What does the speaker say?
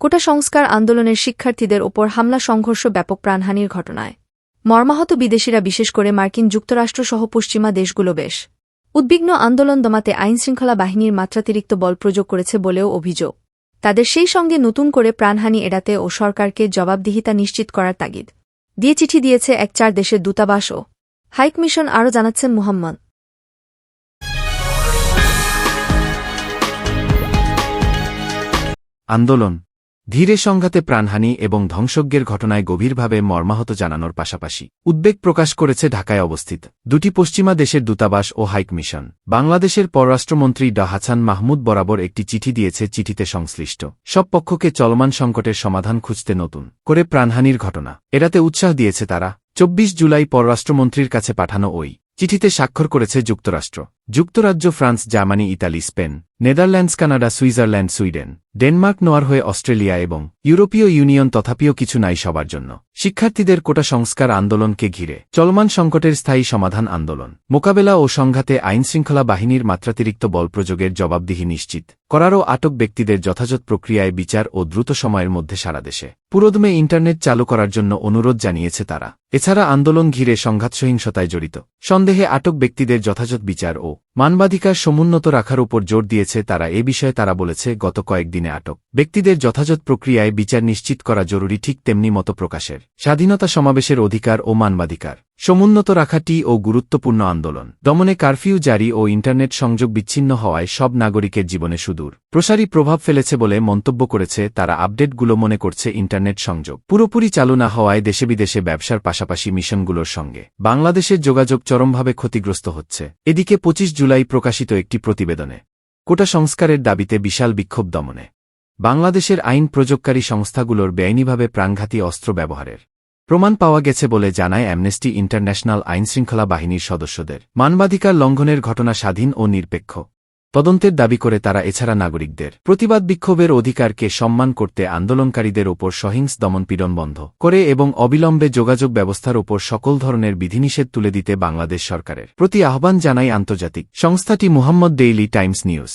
কোটা সংস্কার আন্দোলনের শিক্ষার্থীদের ওপর হামলা সংঘর্ষ ব্যাপক প্রাণহানির ঘটনায় মর্মাহত বিদেশিরা বিশেষ করে মার্কিন যুক্তরাষ্ট্রসহ পশ্চিমা দেশগুলো বেশ উদ্বিগ্ন। আন্দোলন দমাতে আইনশৃঙ্খলা বাহিনীর মাত্রাতিরিক্ত বল প্রয়োগ করেছে বলেও অভিযোগ তাদের। সেই সঙ্গে নতুন করে প্রাণহানি এড়াতে ও সরকারকে জবাবদিহিতা নিশ্চিত করার তাগিদ দিয়ে চিঠি দিয়েছে 4 দেশের দূতাবাস ও হাইকমিশন। আরও জানাচ্ছেন মুহাম্মদ। আন্দোলন ধীরে সংঘাতে প্রাণহানি এবং ধ্বংসজ্ঞের ঘটনায় গভীরভাবে মর্মাহত জানানোর পাশাপাশি উদ্বেগ প্রকাশ করেছে ঢাকায় অবস্থিত দুটি পশ্চিমা দেশের দূতাবাস ও হাইকমিশন। বাংলাদেশের পররাষ্ট্রমন্ত্রী ড হাসান মাহমুদ বরাবর একটি চিঠি দিয়েছে। চিঠিতে সংশ্লিষ্ট সব পক্ষকে চলমান সংকটের সমাধান খুঁজতে নতুন করে প্রাণহানির ঘটনা এড়াতে উৎসাহ দিয়েছে তারা। 24 জুলাই পররাষ্ট্রমন্ত্রীর কাছে পাঠানো ওই চিঠিতে স্বাক্ষর করেছে যুক্তরাষ্ট্র, যুক্তরাজ্য, France, Germany, Italy, Spain, Netherlands, Canada, Switzerland, Sweden, Denmark, Norway, Australia এবং ইউরোপীয় ইউনিয়ন। তথাপিও কিছু নাই সবার জন্য। শিক্ষার্থীদের কোটা সংস্কার আন্দোলনকে ঘিরে চলমান সংকটের স্থায়ী সমাধান, আন্দোলন মোকাবেলা ও সংঘাতে আইনশৃঙ্খলা বাহিনীর মাত্রাতিরিক্ত বল প্রয়োগের জবাবদিহি নিশ্চিত করারও আটক ব্যক্তিদের যথাযথ প্রক্রিয়ায় বিচার ও দ্রুত সময়ের মধ্যে সারা দেশে পুরোদমে ইন্টারনেট চালু করার জন্য অনুরোধ জানিয়েছে তারা। এছাড়া আন্দোলন ঘিরে সংঘাত সহিংসতায় জড়িত সন্দেহে আটক ব্যক্তিদের যথাযথ বিচার ও মানবাধিকার সমুন্নত রাখার উপর জোর দিয়েছে তারা। এ বিষয়ে তারা বলেছে, গত কয়েকদিনে আটক ব্যক্তিদের যথাযথ প্রক্রিয়ায় বিচার নিশ্চিত করা জরুরি, ঠিক তেমনি মত প্রকাশের স্বাধীনতা, সমাবেশের অধিকার ও মানবাধিকার সমুন্নত রাখাটি ও গুরুত্বপূর্ণ। আন্দোলন দমনে কারফিউ জারি ও ইন্টারনেট সংযোগ বিচ্ছিন্ন হওয়ায় সব নাগরিকের জীবনে সুদূর প্রসারী প্রভাব ফেলেছে বলে মন্তব্য করেছে তারা। আপডেটগুলো মনে করছে ইন্টারনেট সংযোগ পুরোপুরি চালু না হওয়ায় দেশে বিদেশে ব্যবসার পাশাপাশি মিশনগুলোর সঙ্গে বাংলাদেশের যোগাযোগ চরমভাবে ক্ষতিগ্রস্ত হচ্ছে। এদিকে 25 জুলাই প্রকাশিত একটি প্রতিবেদনে কোটা সংস্কারের দাবিতে বিশাল বিক্ষোভ দমনে বাংলাদেশের আইন প্রয়োগকারী সংস্থাগুলোর বেআইনিভাবে প্রাণঘাতী অস্ত্র ব্যবহারের প্রমাণ পাওয়া গেছে বলে জানায় অ্যামনেস্টি ইন্টারন্যাশনাল। আইনশৃঙ্খলা বাহিনীর সদস্যদের মানবাধিকার লঙ্ঘনের ঘটনা স্বাধীন ও নিরপেক্ষ তদন্তের দাবি করে তারা। এছাড়া নাগরিকদের প্রতিবাদ বিক্ষোভের অধিকারকে সম্মান করতে আন্দোলনকারীদের ওপর সহিংস দমনপীড়ন বন্ধ করে এবং অবিলম্বে যোগাযোগ ব্যবস্থার ওপর সকল ধরনের বিধিনিষেধ তুলে দিতে বাংলাদেশ সরকারের প্রতি আহ্বান জানায় আন্তর্জাতিক সংস্থাটি। Muhammad daily Times news.